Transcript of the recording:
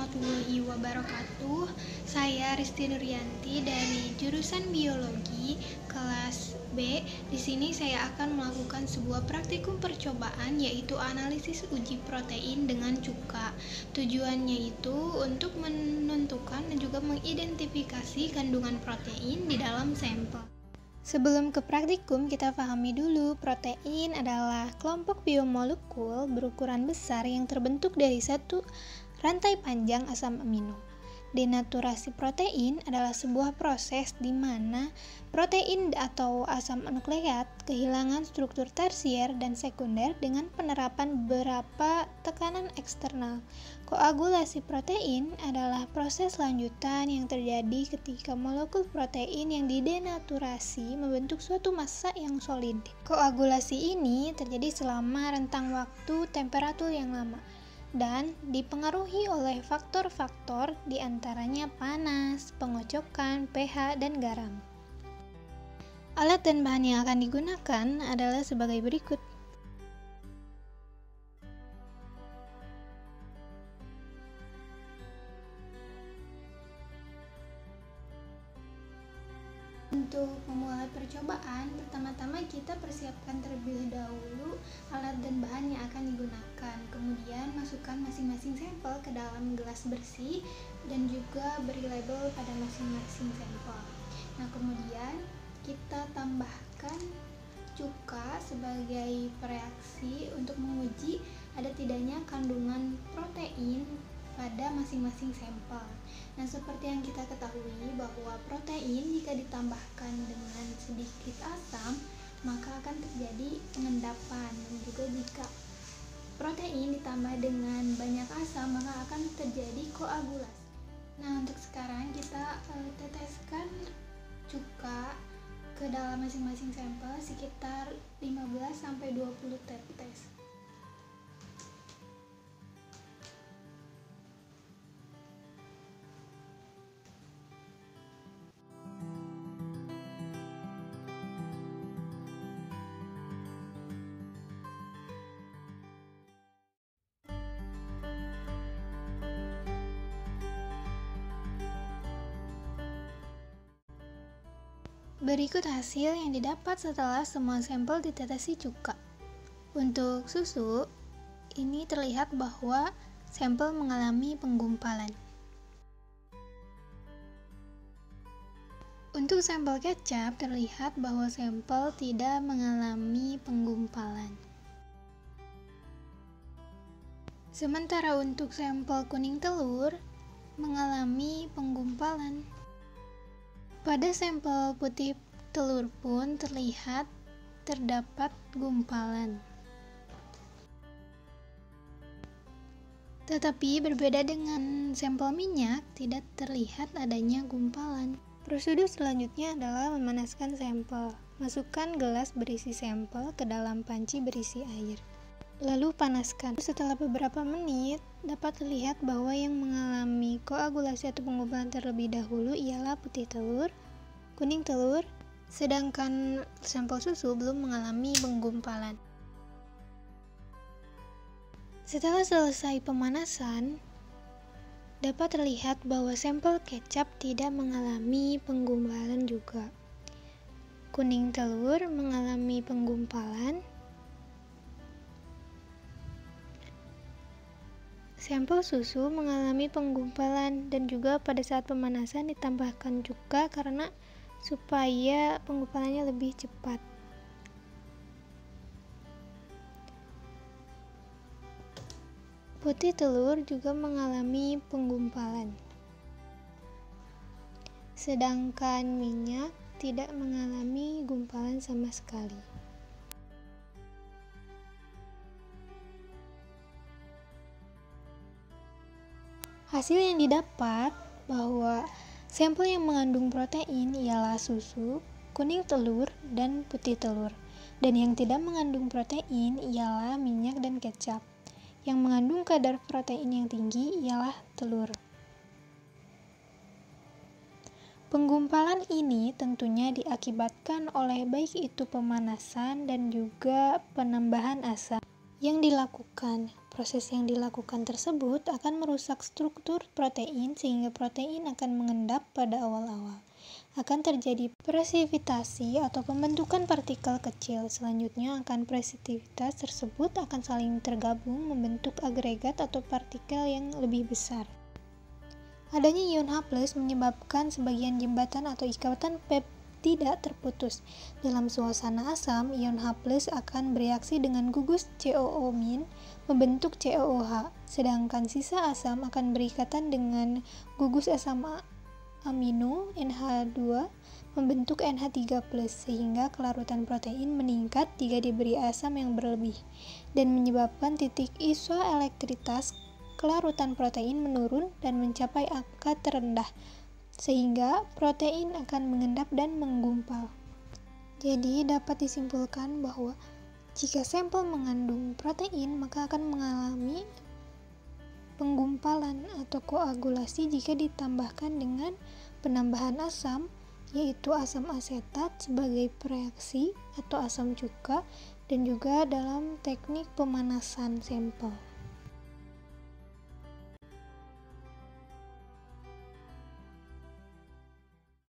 warahmatullahi wabarakatuh. Saya Risti Nuryanti dari jurusan Biologi kelas B. Di sini saya akan melakukan sebuah praktikum percobaan, yaitu analisis uji protein dengan cuka. Tujuannya itu untuk menentukan dan juga mengidentifikasi kandungan protein di dalam sampel. Sebelum ke praktikum, kita pahami dulu protein adalah kelompok biomolekul berukuran besar yang terbentuk dari satu rantai panjang asam amino. Denaturasi protein adalah sebuah proses di mana protein atau asam nukleat kehilangan struktur tersier dan sekunder dengan penerapan beberapa tekanan eksternal. Koagulasi protein adalah proses lanjutan yang terjadi ketika molekul protein yang didenaturasi membentuk suatu massa yang solid. Koagulasi ini terjadi selama rentang waktu temperatur yang lama dan dipengaruhi oleh faktor-faktor diantaranya panas, pengocokan, pH, dan garam. Alat dan bahan yang akan digunakan adalah sebagai berikut. Untuk memulai percobaan, pertama-tama kita persiapkan terlebih dahulu alat dan bahan yang akan digunakan. Kemudian masukkan masing-masing sampel ke dalam gelas bersih dan juga beri label pada masing-masing sampel. Nah, kemudian kita tambahkan cuka sebagai reaksi untuk menguji ada tidaknya kandungan protein pada masing-masing sampel. Nah, seperti yang kita ketahui bahwa protein jika ditambahkan dengan sedikit asam maka akan terjadi pengendapan, dan juga jika protein ditambah dengan banyak asam maka akan terjadi koagulasi. Nah, untuk sekarang kita teteskan cuka ke dalam masing-masing sampel sekitar 15-20 tetes. Berikut hasil yang didapat setelah semua sampel ditetesi cuka. Untuk susu, ini terlihat bahwa sampel mengalami penggumpalan. Untuk sampel kecap, terlihat bahwa sampel tidak mengalami penggumpalan. Sementara untuk sampel kuning telur, mengalami penggumpalan. Pada sampel putih telur pun terlihat terdapat gumpalan. Tetapi berbeda dengan sampel minyak, tidak terlihat adanya gumpalan. Prosedur selanjutnya adalah memanaskan sampel. Masukkan gelas berisi sampel ke dalam panci berisi air. Lalu panaskan. Setelah beberapa menit, dapat terlihat bahwa yang mengalami koagulasi atau penggumpalan terlebih dahulu ialah putih telur, kuning telur, sedangkan sampel susu belum mengalami penggumpalan. Setelah selesai pemanasan, dapat terlihat bahwa sampel kecap tidak mengalami penggumpalan juga. Kuning telur mengalami penggumpalan. Sampel susu mengalami penggumpalan, dan juga pada saat pemanasan ditambahkan cuka karena supaya penggumpalannya lebih cepat. Putih telur juga mengalami penggumpalan, sedangkan minyak tidak mengalami gumpalan sama sekali. Hasil yang didapat bahwa sampel yang mengandung protein ialah susu, kuning telur, dan putih telur. Dan yang tidak mengandung protein ialah minyak dan kecap. Yang mengandung kadar protein yang tinggi ialah telur. Penggumpalan ini tentunya diakibatkan oleh baik itu pemanasan dan juga penambahan asam. yang dilakukan. Proses yang dilakukan tersebut akan merusak struktur protein sehingga protein akan mengendap pada awal-awal. Akan terjadi presipitasi atau pembentukan partikel kecil. Selanjutnya presipitasi tersebut akan saling tergabung membentuk agregat atau partikel yang lebih besar. Adanya ion H+ menyebabkan sebagian jembatan atau ikatan peptida terputus. Dalam suasana asam, ion H+ akan bereaksi dengan gugus COO- membentuk COOH, sedangkan sisa asam akan berikatan dengan gugus asam amino NH2 membentuk NH3+, sehingga kelarutan protein meningkat jika diberi asam yang berlebih, dan menyebabkan titik isoelektritas kelarutan protein menurun dan mencapai angka terendah, sehingga protein akan mengendap dan menggumpal. Jadi dapat disimpulkan bahwa jika sampel mengandung protein, maka akan mengalami penggumpalan atau koagulasi jika ditambahkan dengan penambahan asam, yaitu asam asetat sebagai preaksi atau asam cuka, dan juga dalam teknik pemanasan sampel.